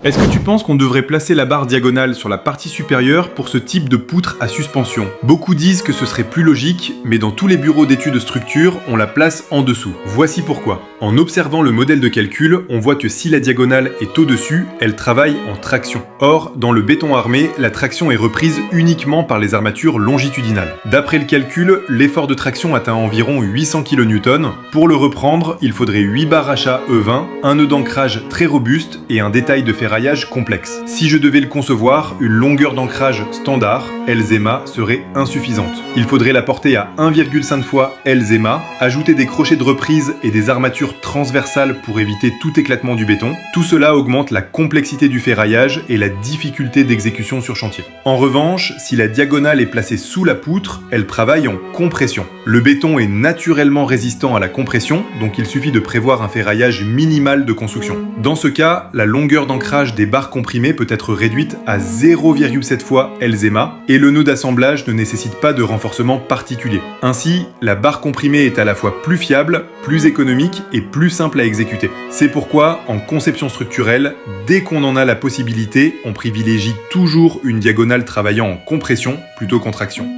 Est-ce que tu penses qu'on devrait placer la barre diagonale sur la partie supérieure pour ce type de poutre à suspension? Beaucoup disent que ce serait plus logique, mais dans tous les bureaux d'études de structure, on la place en dessous. Voici pourquoi. En observant le modèle de calcul, on voit que si la diagonale est au-dessus, elle travaille en traction. Or, dans le béton armé, la traction est reprise uniquement par les armatures longitudinales. D'après le calcul, l'effort de traction atteint environ 800 kN. Pour le reprendre, il faudrait 8 barres achat E20, un nœud d'ancrage très robuste et un détail de ferraille complexe. Si je devais le concevoir, une longueur d'ancrage standard, LZEMA, serait insuffisante. Il faudrait la porter à 1,5 fois LZEMA, ajouter des crochets de reprise et des armatures transversales pour éviter tout éclatement du béton. Tout cela augmente la complexité du ferraillage et la difficulté d'exécution sur chantier. En revanche, si la diagonale est placée sous la poutre, elle travaille en compression. Le béton est naturellement résistant à la compression, donc il suffit de prévoir un ferraillage minimal de construction. Dans ce cas, la longueur d'ancrage des barres comprimées peut être réduite à 0,7 fois LZEMA et le nœud d'assemblage ne nécessite pas de renforcement particulier. Ainsi, la barre comprimée est à la fois plus fiable, plus économique et plus simple à exécuter. C'est pourquoi, en conception structurelle, dès qu'on en a la possibilité, on privilégie toujours une diagonale travaillant en compression plutôt qu'en traction.